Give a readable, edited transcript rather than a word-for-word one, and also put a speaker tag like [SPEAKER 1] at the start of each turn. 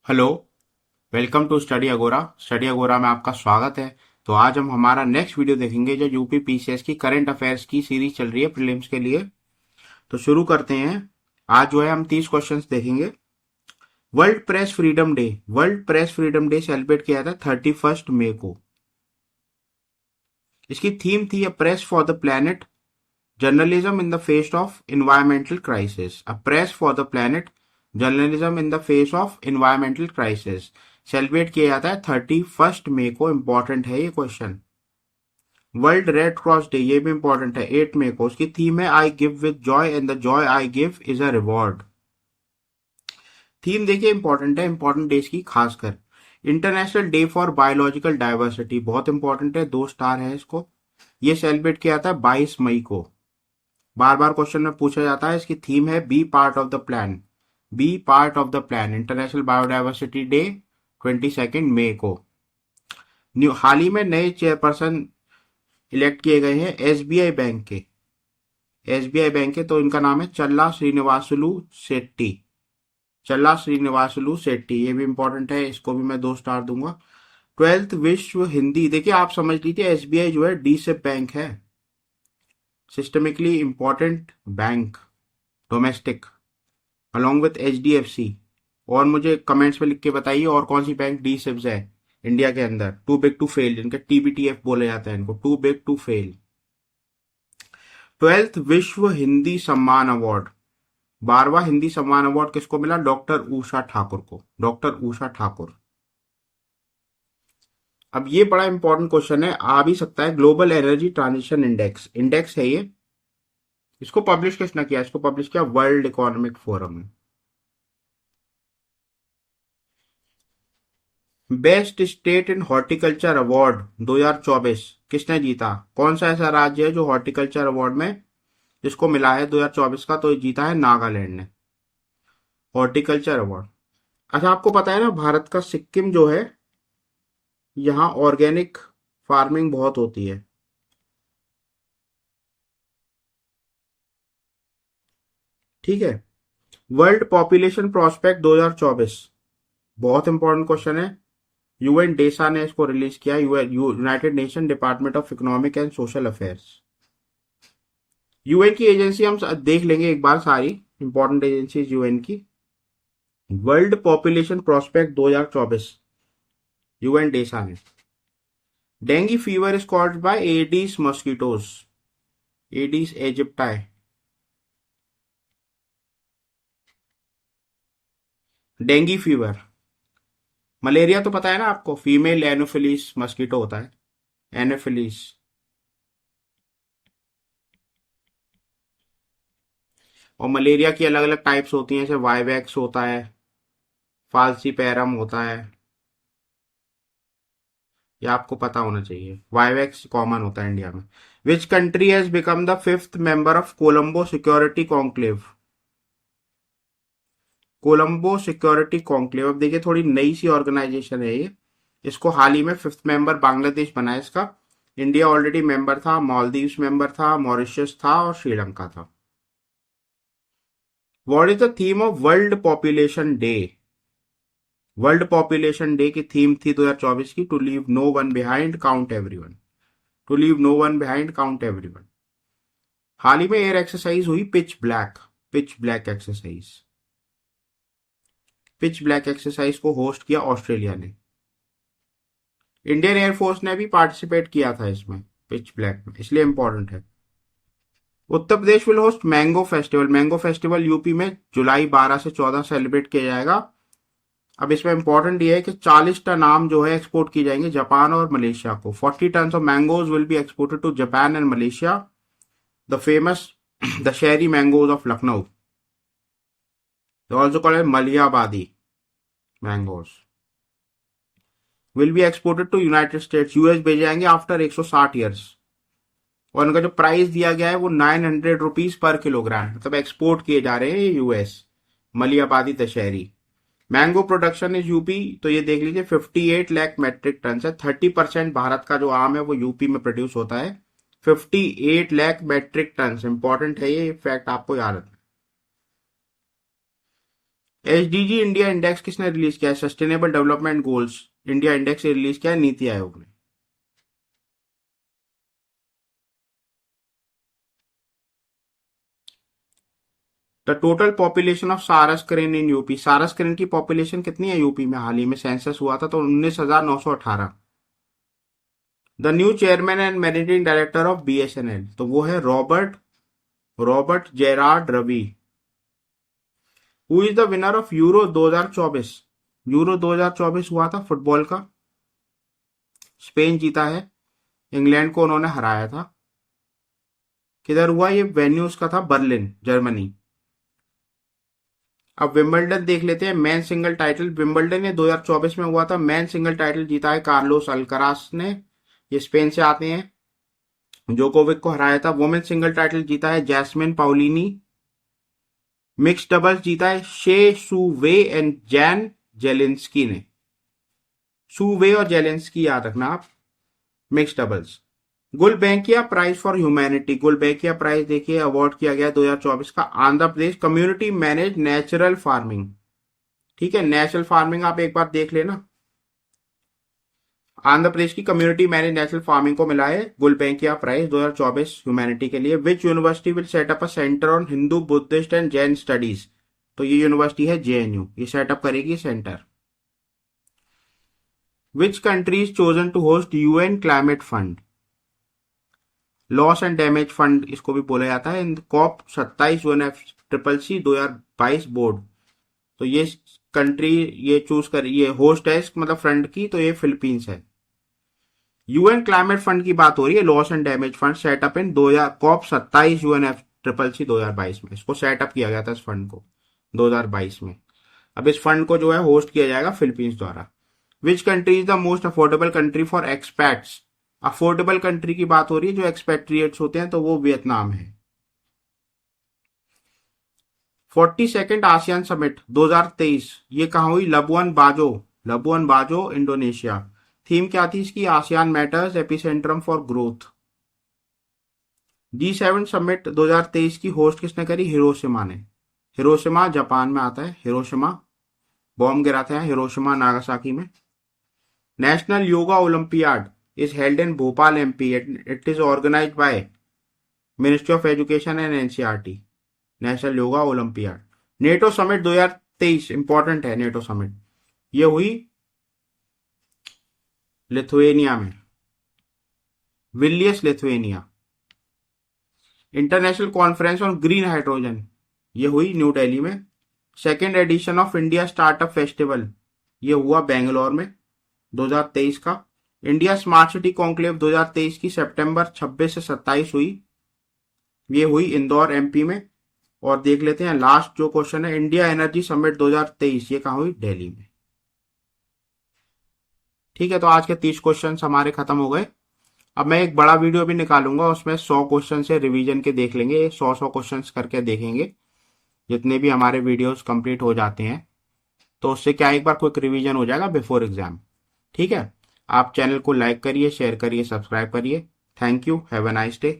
[SPEAKER 1] Hello. Welcome to study अगोरा। Study अगोरा में आपका स्वागत है। तो आज हम हमारा नेक्स्ट वीडियो देखेंगे जो यूपी पीसीएस की करंट अफेयर्स की सीरीज चल रही है प्रीलिम्स के लिए। तो शुरू करते हैं। आज जो है हम 30 क्वेश्चंस देखेंगे। World press freedom day. World press freedom day celebrate किया था 31 मई को। इसकी थीम थी a press for the planet, journalism in the face of environmental crisis. A press for the planet, journalism in the face of environmental crisis celebrate किया जाता है 31 मई को। Important है ये question. World red cross day, ये भी important है, 8 मई को। उसकी थीम है I give with Joy and the Joy I give is a reward. Theme देखिए इंपॉर्टेंट है, इंपॉर्टेंट डेज की खासकर। International day for biological diversity, बहुत इंपॉर्टेंट है, 2 स्टार है इसको। ये सेलिब्रेट किया जाता है 22 मई को। बार बार क्वेश्चन में पूछा जाता है। इसकी थीम है be part of the plan. Be part of the plan, international biodiversity day 22 मई को। हाल ही में नए चेयरपर्सन इलेक्ट किए गए हैं एसबीआई बैंक के। एसबीआई बैंक के, तो इनका नाम है चल्ला श्रीनिवासुलु शेट्टी। चल्ला श्रीनिवासुलु शेट्टी, ये भी इंपॉर्टेंट है, इसको भी मैं 2 स्टार दूंगा। 12th विश्व हिंदी, देखिए आप समझ लीजिए एसबीआई जो है डीसेप बैंक है, systemically important bank, domestic, along with HDFC. और मुझे कमेंट्स में लिख के बताइए और कौन सी बैंक डी सिप्स है इंडिया के अंदर, टू बिग टू फेल, जिनके टीबीटीएफ बोले जाते हैं इनको, to big to fail. 12th विश्व हिंदी सम्मान अवार्ड, 12वां हिंदी सम्मान अवार्ड किसको मिला? डॉक्टर उषा ठाकुर को, डॉक्टर उषा ठाकुर। अब ये बड़ा इंपॉर्टेंट क्वेश्चन है, आ भी सकता है। Global energy transition index, index है ये, इसको पब्लिश किसने किया? इसको पब्लिश किया वर्ल्ड इकोनॉमिक फोरम ने। Best state in horticulture award 2024 किसने जीता? कौन सा ऐसा राज्य है जो हॉर्टिकल्चर अवार्ड में जिसको मिला है 2024 का? तो ये जीता है नागालैंड ने, हॉर्टिकल्चर अवार्ड। अच्छा, आपको पता है ना भारत का सिक्किम जो है, यहाँ ऑर्गेनिक फार्मिंग बहुत होती है। ठीक है। वर्ल्ड पॉपुलेशन प्रोस्पेक्ट 2024, बहुत इंपॉर्टेंट क्वेश्चन है। यूएन डेसा ने इसको रिलीज किया, United Nation department of economic and social affairs. UN की एजेंसी हम देख लेंगे एक बार, सारी इंपॉर्टेंट एजेंसीज यूएन की। World population prospect 2024, UN DESA ने। Dengue fever is caused by Aedes mosquitoes, Aedes aegypti. डेंगू फीवर, मलेरिया तो पता है ना आपको, फीमेल एनोफिलीस मस्कीटो होता है, एनोफिलीस। और मलेरिया की अलग अलग टाइप्स होती हैं, जैसे वाइवैक्स होता है, फाल्सीपैरम होता है, ये आपको पता होना चाहिए। वाइवैक्स कॉमन होता है इंडिया में। Which country has become the 5th member of Colombo security conclave? Colombo security conclave, अब देखिए थोड़ी नई सी ऑर्गेनाइजेशन है ये। इसको हाल ही में 5th मेंबर बांग्लादेश बना है इसका। इंडिया ऑलरेडी मेंबर था, मालदीव्स मेंबर था, मॉरिशस था और श्रीलंका था। What is the theme of world population day? World population day की थीम थी 2024 की, to leave no one behind count everyone. To leave no one behind count everyone. हाल ही में एयर एक्सरसाइज हुई pitch black, pitch black exercise. Pitch black exercise को host किया Australia ने। इंडियन एयरफोर्स ने भी पार्टिसिपेट किया था इसमें, पिच ब्लैक में, इसलिए इंपॉर्टेंट है। Uttar Pradesh will host mango festival, mango festival UP में जुलाई 12 से 14 सेलिब्रेट किया जाएगा। अब इसमें इंपॉर्टेंट ये है कि 40 टन आम जो है एक्सपोर्ट की जाएंगे जापान और मलेशिया को। 40 ton of mangoes will be exported to Japan and Malaysia. The famous Dussehri mangoes of Lucknow, also called Malihabadi mangoes, will be exported to United States, US भेजे जाएंगे आफ्टर 160 ईयर्स। और उनका जो प्राइस दिया गया है वो 900 रुपीज पर किलोग्राम, मतलब एक्सपोर्ट किए जा रहे हैं US, Malihabadi Dussehri. Mango production is UP, तो ये देख लीजिए 58 लाख मेट्रिक टन है। 30% भारत का जो आम है वो यूपी में प्रोड्यूस होता है। 58 लाख मेट्रिक टन, इंपॉर्टेंट है ये फैक्ट, आपको याद रखना। एसडीजी इंडिया इंडेक्स किसने रिलीज किया है? Sustainable development goals India index release किया है नीति आयोग ने। The total population of sarus crane in UP, sarus crane की पॉपुलेशन कितनी है यूपी में? हाल ही में सेंसस हुआ था तो 19,918। The new chairman and managing director of BSNL, तो वो है Robert Robert Gerard Ravi. Who is the winner of Euro 2024? Euro 2024 हुआ था फुटबॉल का, स्पेन जीता है, इंग्लैंड को उन्होंने हराया था। किधर हुआ ये? वेन्यू उसका था बर्लिन, जर्मनी। अब विंबलडन देख लेते हैं। मैन सिंगल टाइटल विंबलडन ये 2024 में हुआ था। मैन सिंगल टाइटल जीता है कार्लोस अल्करास ने, ये स्पेन से आते हैं, जोकोविक को हराया था। वुमेन सिंगल टाइटल जीता है जैस्मिन पाउलिनी। मिक्स डबल्स जीता है Hsieh Su Wei and Jan Zielinski ने। सू वे और जेलिंस्की याद रखना आप। Mixed doubles. Gulbenkian prize for humanity, Gulbenkian prize देखिए अवार्ड किया गया 2024 का Andhra Pradesh community managed natural farming. ठीक है, नेचुरल फार्मिंग आप एक बार देख लेना। आंध्र प्रदेश की कम्युनिटी मैनेज नेचुरल फार्मिंग को मिला है गुलबैंकिया प्राइज 2024 ह्यूमैनिटी के लिए। Which university will set up a centre on Hindu Buddhist and Jain studies, तो ये यूनिवर्सिटी है जेएनयू, ये सेटअप करेगी centre. Which country is chosen to host UN climate fund, loss and damage fund इसको भी बोला जाता है। कॉप 27 UNFCCC 2022 बोर्ड, तो ये कंट्री ये चूज कर, ये होस्ट है मतलब फंड की, तो ये फिलीपींस है। यूएन क्लाइमेट फंड की बात हो रही है, loss and damage fund setup in COP 27 UNFCCC 2022 में इसको सेटअप किया गया था इस फंड को 2022 में। अब इस फंड को जो है होस्ट किया जाएगा फिलीपींस द्वारा। विच country is the most affordable country for expats, affordable country की बात हो रही है जो एक्सपेट्रिएट्स होते हैं, तो वो वियतनाम है। 42nd आसियान समिट 2023 ये कहां हुई? लबुअन बाजो इंडोनेशिया। थीम क्या थी इसकी? ASEAN matters epicentrum for growth. G7 summit 2023 की होस्ट किसने करी? हिरोशिमा ने। हिरोशिमा जापान में आता है, हिरोशिमा बॉम्ब गिराते हैं हिरोशिमा नागासाकी में। National yoga olympiad is held in Bhopal, MP. It is organized by Ministry of Education and NCERT. National yoga olympiad. NATO summit 2023 important है। नेटो समिट ये हुई Lithuania में, Vilnius Lithuania. International conference on green hydrogen ये हुई new Delhi में। Second edition of India startup festival ये हुआ बेंगलोर में 2023 का। इंडिया स्मार्ट सिटी कॉन्क्लेव 2023 की सितंबर 26 से 27 हुई, ये हुई इंदौर एमपी में। और देख लेते हैं लास्ट जो क्वेश्चन है, इंडिया एनर्जी समिट 2023 ये कहां हुई? दिल्ली में। ठीक है, तो आज के 30 क्वेश्चन हमारे खत्म हो गए। अब मैं एक बड़ा वीडियो भी निकालूंगा, उसमें 100 क्वेश्चन से रिवीजन के देख लेंगे, 100 क्वेश्चन करके देखेंगे जितने भी हमारे वीडियोस कंप्लीट हो जाते हैं, तो उससे क्या एक बार क्विक रिवीजन हो जाएगा बिफोर एग्जाम। ठीक है, आप चैनल को लाइक करिए, शेयर करिए, सब्सक्राइब करिए। Thank you, have a nice day.